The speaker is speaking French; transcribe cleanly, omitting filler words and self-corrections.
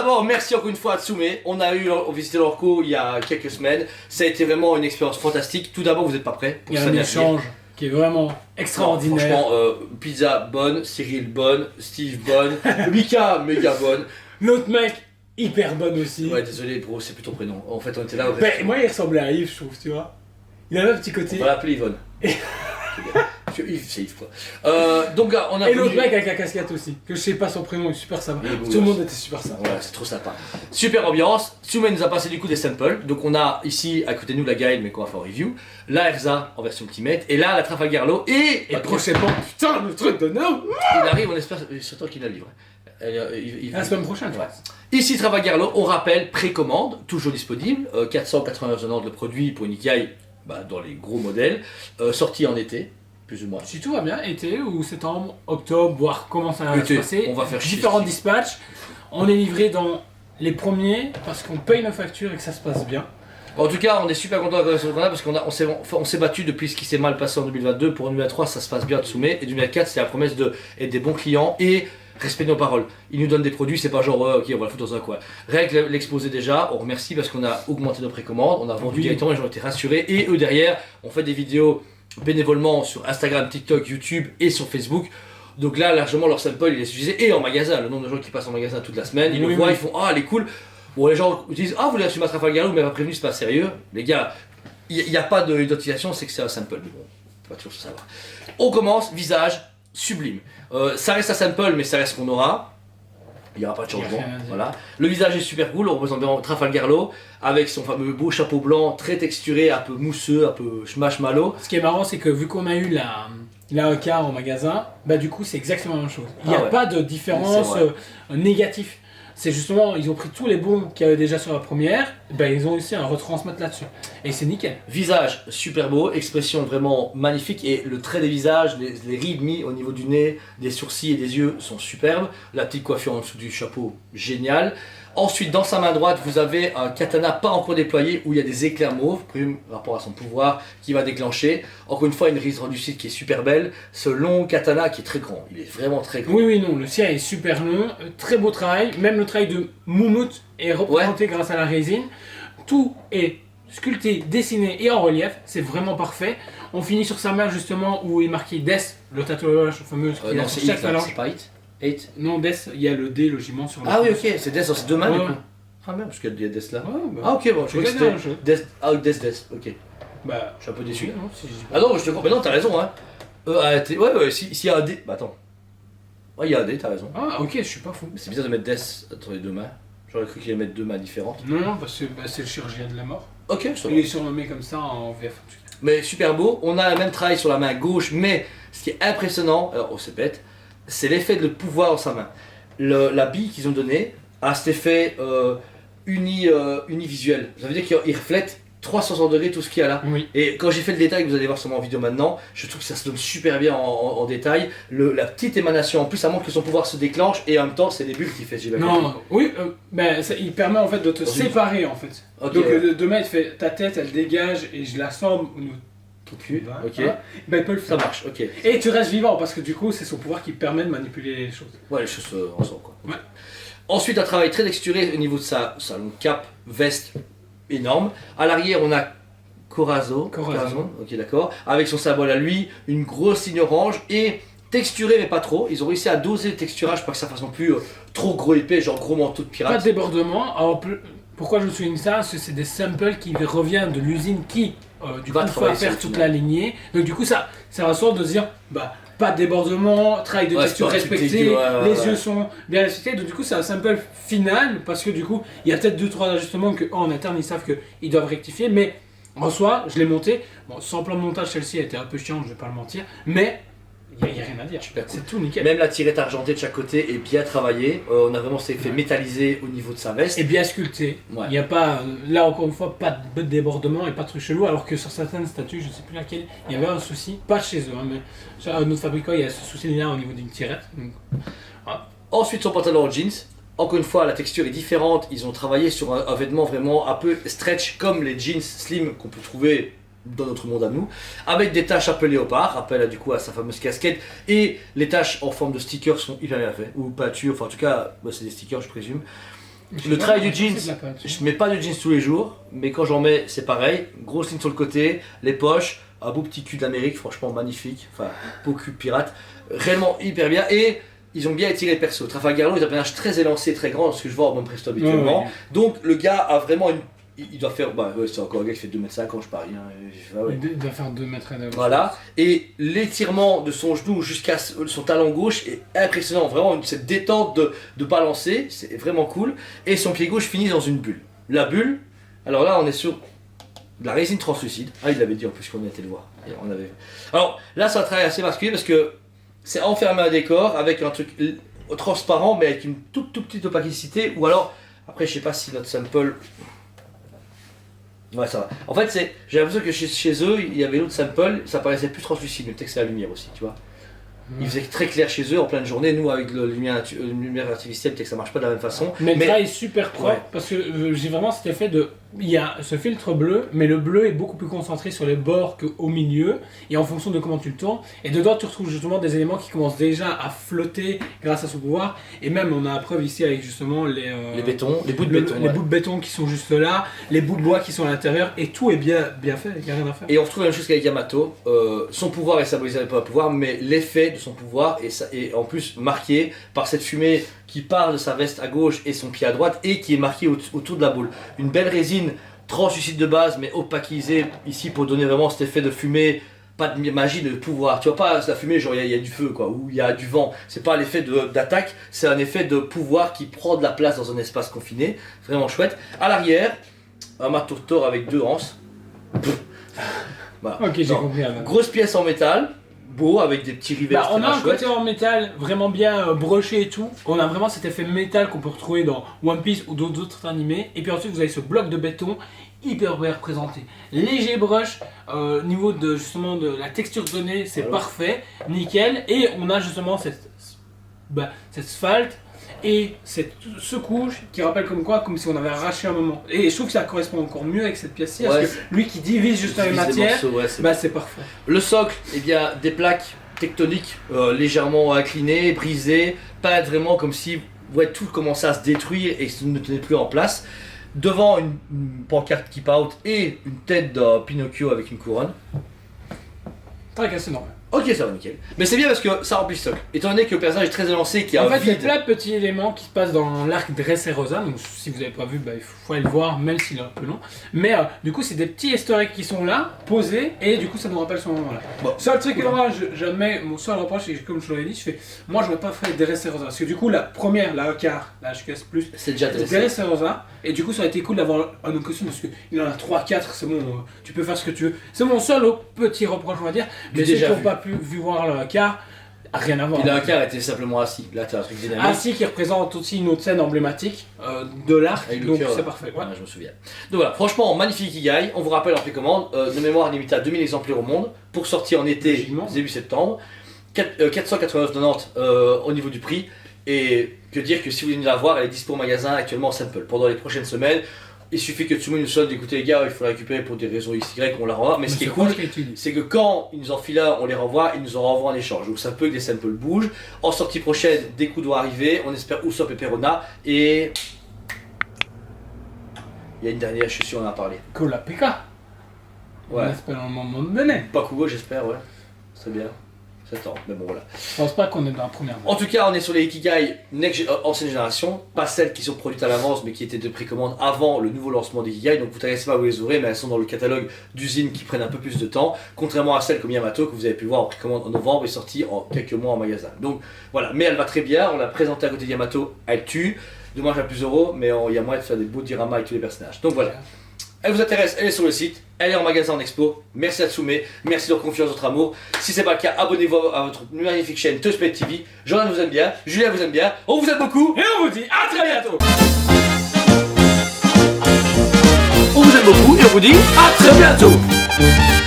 d'abord, merci encore une fois à Tsume. On a visité leur cours il y a quelques semaines. Ça a été vraiment une expérience fantastique. Tout d'abord, vous n'êtes pas prêts pour Il y a ça un échange qui est vraiment extraordinaire. Franchement, pizza bonne, Cyril bonne, Steve bonne, Mika méga bonne. L'autre mec, hyper bon aussi. Ouais, désolé, bro, c'est plus ton prénom. En fait, on était là au Ben, moi, il ressemblait à Yves, je trouve, tu vois. Il avait un petit côté. On va l'appeler Yvonne. Parce que Yves, c'est Yves quoi. Donc, on a Et l'autre mec avec la casquette aussi, que je sais pas son prénom, il est super sympa. Tout le monde était super sympa. Ouais, c'est trop sympa. Super ambiance. Tsume nous a passé du coup des samples. Donc, on a ici à côté de nous la guide, mais qu'on va faire en review. La Erza en version Ultimate. Et là, la Trafalgar et. Et prochainement, putain, le truc de nom. Il arrive, on espère. C'est toi qui la livre. La semaine prochaine, je ouais. pense. Ici, Trafalgar, on rappelle, précommande, toujours disponible. 489 le produit pour une Ikai dans les gros modèles. Sorti en été. Plus ou moins. Si tout va bien, été ou septembre, octobre, voir comment ça va se passer. On va faire différents dispatchs. On est livré dans les premiers parce qu'on paye nos factures et que ça se passe bien. En tout cas, on est super content de ce qu'on a parce qu'on s'est battu depuis ce qui s'est mal passé en 2022. Pour 2023, ça se passe bien, Tsume. Et 2024, c'est la promesse d'être des bons clients et respecter nos paroles. Ils nous donnent des produits, c'est pas genre ok, on va le foutre dans un coin. Règle l'exposé déjà, on remercie parce qu'on a augmenté nos précommandes, on a vendu directement, les gens ont été rassurés. Et eux derrière, on fait des vidéos bénévolement sur Instagram, TikTok, YouTube et sur Facebook. Donc là, largement, leur sample il est utilisé et en magasin. Le nombre de gens qui passent en magasin toute la semaine, ils le voient, ils font ah, elle est cool. Bon, les gens disent ah, vous l'avez reçu ma Trafalgar, mais pas prévenu, c'est pas sérieux. Les gars, il n'y a pas d'identification, c'est que c'est un sample. Mais bon, on va toujours savoir. On commence, visage sublime. Ça reste un sample, mais ça reste qu'on aura. Il n'y aura pas de changement. Voilà. Le visage est super cool, on représente bien Trafalgar avec son fameux beau chapeau blanc, très texturé, un peu mousseux, un peu marshmallow. Ce qui est marrant, c'est que vu qu'on a eu la car en magasin, du coup c'est exactement la même chose. Il n'y a pas de différence négative. C'est justement, ils ont pris tous les bons qu'il y avait déjà sur la première, ils ont réussi à retransmettre là-dessus. Et c'est nickel. Visage super beau, expression vraiment magnifique et le trait des visages, les rides mis au niveau du nez, des sourcils et des yeux sont superbes. La petite coiffure en dessous du chapeau, génial. Ensuite, dans sa main droite, vous avez un katana pas encore déployé où il y a des éclairs mauves, par rapport à son pouvoir, qui va déclencher. Encore une fois, une rise rendue qui est super belle. Ce long katana qui est très grand, il est vraiment très grand. Oui, non, le sien est super long, très beau travail. Même le travail de Moumout est représenté grâce à la résine. Tout est sculpté, dessiné et en relief, c'est vraiment parfait. On finit sur sa main justement où est marqué Death, le tatouage fameux qui non, a c'est chaque Hit, phalange. c'est pas Hit. 8. Non, Death, il y a le D logiquement sur le. Ah oui, ok, c'est Death, c'est deux mains du coup. Ah merde, parce qu'il y a Death là. Ah ok, bon, je crois que c'était Death, Death, ok. Je suis un peu déçu. Non, si je dis pas. Ah non, je te comprends, mais non, t'as raison, hein. S'il y a un D, attends. Ouais, il y a un D, t'as raison. Ah ok, je suis pas fou. C'est bizarre de mettre Death entre les deux mains. J'aurais cru qu'il allait mettre deux mains différentes. Non, parce que c'est le chirurgien de la mort. Ok, ça va. Il est surnommé comme ça en VF. Mais super beau, on a le même travail sur la main gauche, mais ce qui est impressionnant, alors on se pète, c'est l'effet de pouvoir dans sa main. La bille qu'ils ont donnée a cet effet univisuel. Ça veut dire qu'il reflète 360 degrés tout ce qu'il y a là. Oui. Et quand j'ai fait le détail, vous allez voir sûrement en vidéo maintenant, je trouve que ça se donne super bien en détail. La petite émanation, en plus ça montre que son pouvoir se déclenche et en même temps c'est des bulles qui fait. Non, oui, il permet en fait de te séparer en fait. Okay, donc demain il te fait ta tête elle dégage et je la sens au niveau tout cul. Ok. Il peut le faire. Ça marche, ok. Et tu restes vivant parce que du coup c'est son pouvoir qui permet de manipuler les choses. Ouais, les choses ensemble quoi. Ouais. Ensuite un travail très texturé au niveau de sa longue cape, veste énorme. À l'arrière on a Corazon, ok d'accord, avec son symbole à lui, une grosse ligne orange et texturé mais pas trop. Ils ont réussi à doser le texturage pour que ça fasse non plus trop gros épais, genre gros manteau de pirate. Pas de débordement. Alors pourquoi je souligne ça? Parce que c'est des samples qui reviennent de l'usine qui du coup va faire toute la lignée. Donc du coup ça ressort de se dire pas de débordement, travail de texture respecté, les yeux sont bien respectés. Donc du coup c'est un sample final parce que du coup il y a peut-être 2-3 ajustements que en interne ils savent qu'ils doivent rectifier, mais en soi je l'ai monté. Bon, sans plan de montage celle-ci a été un peu chiante, je vais pas le mentir, mais il n'y a rien à dire, c'est tout nickel. Même la tirette argentée de chaque côté est bien travaillée, on a vraiment cet effet métallisé au niveau de sa veste. Et bien sculpté, il n'y a pas, là encore une fois, pas de débordement et pas de truc chelou, alors que sur certaines statues, je ne sais plus laquelle, il y avait un souci, pas chez eux, mais sur un autre fabricant, il y a ce souci-là au niveau d'une tirette. Donc, voilà. Ensuite son pantalon en jeans, encore une fois la texture est différente, ils ont travaillé sur un vêtement vraiment un peu stretch comme les jeans slim qu'on peut trouver dans notre monde à nous, avec des taches un peu léopard, rappel du coup à sa fameuse casquette, et les taches en forme de stickers sont hyper bien faites, ou peinture, enfin en tout cas c'est des stickers je présume. Le travail du jeans, je mets pas de jeans tous les jours, mais quand j'en mets, c'est pareil. Grosse ligne sur le côté, les poches, un beau petit cul d'Amérique, franchement magnifique. Enfin, beau cul pirate, réellement hyper bien. Et ils ont bien étiré le perso. Trafalgar Law, ils ont un personnage très élancé, très grand, ce que je vois au Bon Presto habituellement. Donc le gars a vraiment une. Il doit faire, c'est encore un gars qui fait 2,50 m, je parie. Il doit faire 2 mètres. Voilà, et l'étirement de son genou jusqu'à son talon gauche est impressionnant, vraiment cette détente de balancer, c'est vraiment cool. Et son pied gauche finit dans une bulle. La bulle, alors là on est sur de la résine translucide. Ah, il l'avait dit en plus qu'on était le voir. Alors là c'est un travail assez particulier parce que c'est enfermé un décor avec un truc transparent mais avec une toute petite opacité, ou alors, après je sais pas si notre sample... Ouais, ça va. En fait, j'ai l'impression que chez eux, il y avait l'autre sample, ça paraissait plus translucide, mais peut-être que c'est la lumière aussi, tu vois. Il faisait très clair chez eux en pleine journée. Nous, avec la lumière artificielle, peut-être que ça marche pas de la même façon. Mais le travail est super propre parce que j'ai vraiment cet effet de. Il y a ce filtre bleu, mais le bleu est beaucoup plus concentré sur les bords qu'au milieu, et en fonction de comment tu le tournes. Et dedans, tu retrouves justement des éléments qui commencent déjà à flotter grâce à son pouvoir. Et même, on a la preuve ici avec justement les bétons, les bouts de béton. Les bouts de béton qui sont juste là, les bouts de bois qui sont à l'intérieur, et tout est bien fait, il n'y a rien à faire. Et on retrouve la même chose qu'avec Yamato. Son pouvoir est symbolisé par le pouvoir, mais l'effet de son pouvoir est en plus marqué par cette fumée qui part de sa veste à gauche et son pied à droite, et qui est marqué autour de la boule. Une belle résine translucide de base, mais opaquisée ici pour donner vraiment cet effet de fumée, pas de magie, de pouvoir. Tu vois pas la fumée, genre il y a du feu, quoi, ou il y a du vent. C'est pas l'effet d'attaque, c'est un effet de pouvoir qui prend de la place dans un espace confiné. Vraiment chouette. À l'arrière, un marteau Thor avec 2 anses. Voilà. Ok, j'ai compris. Grosse pièce en métal. Beau, avec des petits rivets. On a un côté en métal vraiment bien broché et tout. On a vraiment cet effet métal qu'on peut retrouver dans One Piece ou d'autres animés. Et puis ensuite vous avez ce bloc de béton hyper bien représenté. Léger brush, niveau de justement de la texture donnée, c'est parfait, nickel. Et on a justement cette asphalte et cette secouche qui rappelle comme si on avait arraché un moment. Et je trouve que ça correspond encore mieux avec cette pièce-ci, parce que lui qui divise justement les matières, c'est parfait. Le socle, des plaques tectoniques légèrement inclinées, brisées, pas vraiment comme si tout commençait à se détruire et ne tenait plus en place. Devant une pancarte Keep Out et une tête d'un Pinocchio avec une couronne. Très assez normal. Ok, ça va nickel. Mais c'est bien parce que ça remplit le socle. Étant donné que le personnage est très élancé, qui a en fait, il y a plein de petits éléments qui se passent dans l'arc Dressrosa. Donc, si vous n'avez pas vu, il faut aller le voir, même s'il est un peu long. Mais du coup, c'est des petits historiques qui sont là, posés, et du coup, ça nous rappelle ce moment-là. Bon. Seul truc que moi, mon seul reproche, c'est que, comme je l'avais dit, moi, j'aurais pas fait Dressrosa. Parce que du coup, la première, la Hcar, la HQS, c'est déjà Dressrosa. Et du coup, ça aurait été cool d'avoir un autre costume parce qu'il en a 3-4, c'est bon, tu peux faire ce que tu veux. C'est mon seul petit reproche, on va dire. Mais ceux qui n'ont pas pu voir le Hcar, rien à voir. Et le Hcar était simplement assis. Là, tu as un truc dynamique. Assis qui représente aussi une autre scène emblématique de l'arc. Donc, c'est parfait. Ouais. Je me souviens. Donc voilà, franchement, magnifique Ikigai. On vous rappelle en précommande, de mémoire limité à 2000 exemplaires au monde pour sortir en été, début septembre. 489,90 au niveau du prix. Et que dire que si vous voulez la voir, elle est dispo au magasin actuellement en sample. Pendant les prochaines semaines, il suffit que Tsumui nous sonne, écoutez les gars, il faut la récupérer pour des raisons XY, on la renvoie. Mais ce qui est cool, c'est que quand ils nous en filent un, on les renvoie, ils nous en renvoient en échange. Donc ça peut que des samples bougent. En sortie prochaine, des coups doivent arriver. On espère Usopp et Perona. Et il y a une dernière, je suis sûr, on en a parlé. Kola Pika. Ouais. On espère à un moment donné. Bakugo, j'espère, ouais. C'est bien. Mais bon voilà. Je pense pas qu'on est dans la première. En tout cas, on est sur les Ikigai ancienne génération, pas celles qui sont produites à l'avance mais qui étaient de précommande avant le nouveau lancement d'Ikigai. Donc vous t'inquiétez pas, vous les aurez, mais elles sont dans le catalogue d'usines qui prennent un peu plus de temps, contrairement à celles comme Yamato que vous avez pu voir en précommande en novembre et sortie en quelques mois en magasin. Donc voilà, mais elle va très bien, on l'a présentée à côté de Yamato, elle tue. Dommage à plus euros, mais il y a moyen de faire des beaux dioramas avec tous les personnages. Donc voilà. Elle vous intéresse, elle est sur le site, elle est en magasin en expo. Merci à Tsume, merci de leur confiance, votre amour. Si c'est pas le cas, abonnez-vous à votre magnifique chaîne Touchpad TV. Jordan vous aime bien, Julien vous aime bien, on vous aime beaucoup et on vous dit à très bientôt. On vous aime beaucoup et on vous dit à très bientôt.